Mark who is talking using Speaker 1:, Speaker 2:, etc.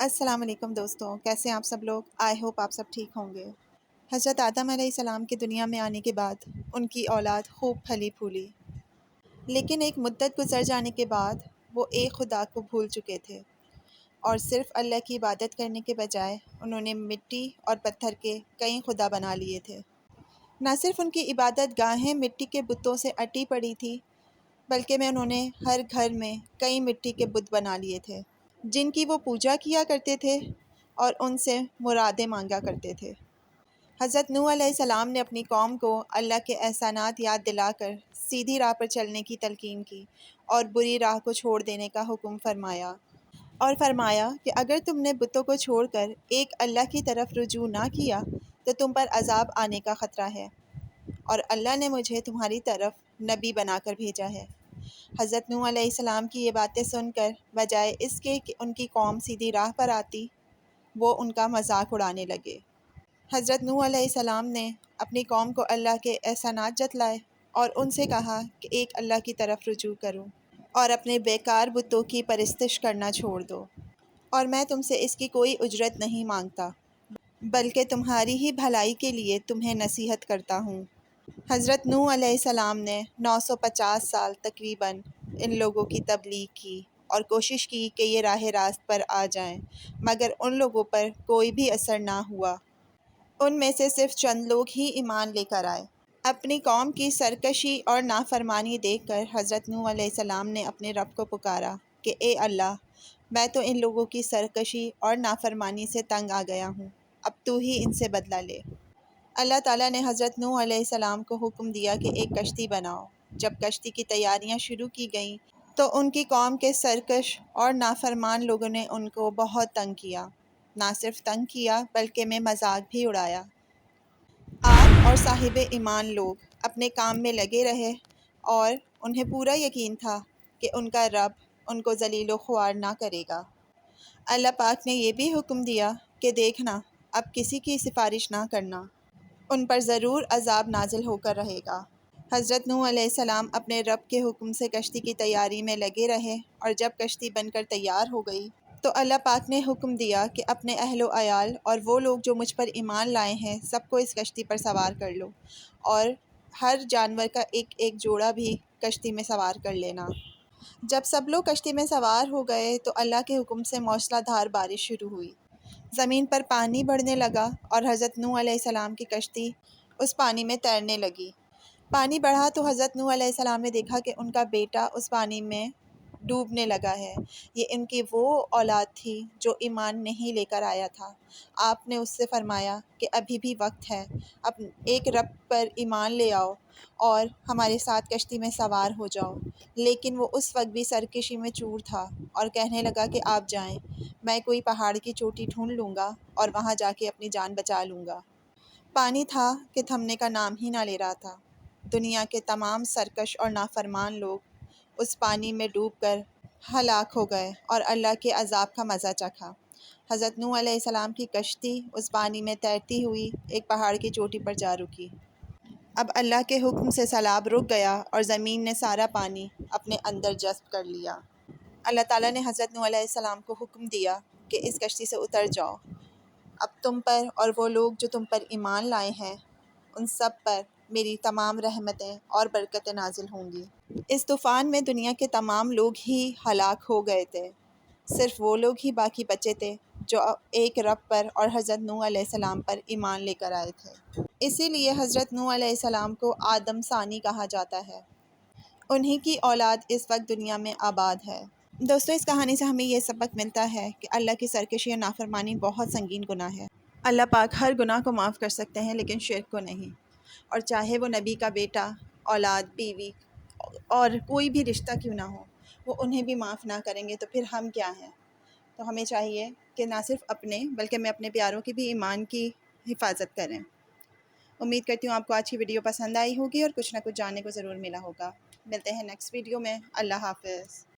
Speaker 1: السلام علیکم دوستوں، کیسے ہیں آپ سب لوگ؟ آئی ہوپ آپ سب ٹھیک ہوں گے۔ حضرت آدم علیہ السلام کی دنیا میں آنے کے بعد ان کی اولاد خوب پھلی پھولی، لیکن ایک مدت گزر جانے کے بعد وہ ایک خدا کو بھول چکے تھے اور صرف اللہ کی عبادت کرنے کے بجائے انہوں نے مٹی اور پتھر کے کئی خدا بنا لیے تھے۔ نہ صرف ان کی عبادت گاہیں مٹی کے بتوں سے اٹی پڑی تھی، بلکہ انہوں نے ہر گھر میں کئی مٹی کے بت بنا لیے تھے جن کی وہ پوجا کیا کرتے تھے اور ان سے مرادیں مانگا کرتے تھے۔ حضرت نوح علیہ السلام نے اپنی قوم کو اللہ کے احسانات یاد دلا کر سیدھی راہ پر چلنے کی تلقین کی اور بری راہ کو چھوڑ دینے کا حکم فرمایا کہ اگر تم نے بتوں کو چھوڑ کر ایک اللہ کی طرف رجوع نہ کیا تو تم پر عذاب آنے کا خطرہ ہے، اور اللہ نے مجھے تمہاری طرف نبی بنا کر بھیجا ہے۔ حضرت نوح علیہ السلام کی یہ باتیں سن کر بجائے اس کے کہ ان کی قوم سیدھی راہ پر آتی، وہ ان کا مذاق اڑانے لگے۔ حضرت نوح علیہ السلام نے اپنی قوم کو اللہ کے احسانات جتلائے اور ان سے کہا کہ ایک اللہ کی طرف رجوع کرو اور اپنے بیکار بتوں کی پرستش کرنا چھوڑ دو، اور میں تم سے اس کی کوئی اجرت نہیں مانگتا، بلکہ تمہاری ہی بھلائی کے لیے تمہیں نصیحت کرتا ہوں۔ حضرت نوح علیہ السلام نے 950 سال تقریباً ان لوگوں کی تبلیغ کی اور کوشش کی کہ یہ راہ راست پر آ جائیں، مگر ان لوگوں پر کوئی بھی اثر نہ ہوا۔ ان میں سے صرف چند لوگ ہی ایمان لے کر آئے۔ اپنی قوم کی سرکشی اور نافرمانی دیکھ کر حضرت نوح علیہ السلام نے اپنے رب کو پکارا کہ اے اللہ، میں تو ان لوگوں کی سرکشی اور نافرمانی سے تنگ آ گیا ہوں، اب تو ہی ان سے بدلہ لے۔ اللہ تعالیٰ نے حضرت نوح علیہ السلام کو حکم دیا کہ ایک کشتی بناؤ۔ جب کشتی کی تیاریاں شروع کی گئیں تو ان کی قوم کے سرکش اور نافرمان لوگوں نے ان کو بہت تنگ کیا۔ نہ صرف تنگ کیا بلکہ میں مذاق بھی اڑایا۔ آپ اور صاحب ایمان لوگ اپنے کام میں لگے رہے اور انہیں پورا یقین تھا کہ ان کا رب ان کو ذلیل و خوار نہ کرے گا۔ اللہ پاک نے یہ بھی حکم دیا کہ دیکھنا، اب کسی کی سفارش نہ کرنا، ان پر ضرور عذاب نازل ہو کر رہے گا۔ حضرت نوح علیہ السلام اپنے رب کے حکم سے کشتی کی تیاری میں لگے رہے، اور جب کشتی بن کر تیار ہو گئی تو اللہ پاک نے حکم دیا کہ اپنے اہل و عیال اور وہ لوگ جو مجھ پر ایمان لائے ہیں سب کو اس کشتی پر سوار کر لو، اور ہر جانور کا ایک ایک جوڑا بھی کشتی میں سوار کر لینا۔ جب سب لوگ کشتی میں سوار ہو گئے تو اللہ کے حکم سے موسلا دھار بارش شروع ہوئی، زمین پر پانی بڑھنے لگا اور حضرت نوح علیہ السلام کی کشتی اس پانی میں تیرنے لگی۔ پانی بڑھا تو حضرت نوح علیہ السلام نے دیکھا کہ ان کا بیٹا اس پانی میں ڈوبنے لگا ہے۔ یہ ان کی وہ اولاد تھی جو ایمان نہیں لے کر آیا تھا۔ آپ نے اس سے فرمایا کہ ابھی بھی وقت ہے، اب ایک رب پر ایمان لے آؤ اور ہمارے ساتھ کشتی میں سوار ہو جاؤ۔ لیکن وہ اس وقت بھی سرکشی میں چور تھا اور کہنے لگا کہ آپ جائیں، میں کوئی پہاڑ کی چوٹی ڈھونڈ لوں گا اور وہاں جا کے اپنی جان بچا لوں گا۔ پانی تھا کہ تھمنے کا نام ہی نہ لے رہا تھا۔ دنیا کے تمام سرکش اور نافرمان لوگ اس پانی میں ڈوب کر ہلاک ہو گئے اور اللہ کے عذاب کا مزہ چکھا۔ حضرت نوح علیہ السلام کی کشتی اس پانی میں تیرتی ہوئی ایک پہاڑ کی چوٹی پر جا رکی۔ اب اللہ کے حکم سے سیلاب رک گیا اور زمین نے سارا پانی اپنے اندر جذب کر لیا۔ اللہ تعالیٰ نے حضرت نوح علیہ السلام کو حکم دیا کہ اس کشتی سے اتر جاؤ، اب تم پر اور وہ لوگ جو تم پر ایمان لائے ہیں ان سب پر میری تمام رحمتیں اور برکتیں نازل ہوں گی۔ اس طوفان میں دنیا کے تمام لوگ ہی ہلاک ہو گئے تھے، صرف وہ لوگ ہی باقی بچے تھے جو ایک رب پر اور حضرت نوح علیہ السلام پر ایمان لے کر آئے تھے۔ اسی لیے حضرت نوح علیہ السلام کو آدم ثانی کہا جاتا ہے۔ انہی کی اولاد اس وقت دنیا میں آباد ہے۔ دوستو، اس کہانی سے ہمیں یہ سبق ملتا ہے کہ اللہ کی سرکشی اور نافرمانی بہت سنگین گناہ ہے۔ اللہ پاک ہر گناہ کو معاف کر سکتے ہیں لیکن شرک کو نہیں، اور چاہے وہ نبی کا بیٹا، اولاد، بیوی اور کوئی بھی رشتہ کیوں نہ ہو، وہ انہیں بھی معاف نہ کریں گے تو پھر ہم کیا ہیں؟ تو ہمیں چاہیے کہ نہ صرف اپنے بلکہ میں اپنے پیاروں کی بھی ایمان کی حفاظت کریں۔ امید کرتی ہوں آپ کو آج کی ویڈیو پسند آئی ہوگی اور کچھ نہ کچھ جاننے کو ضرور ملا ہوگا۔ ملتے ہیں نیکسٹ ویڈیو میں۔ اللہ حافظ۔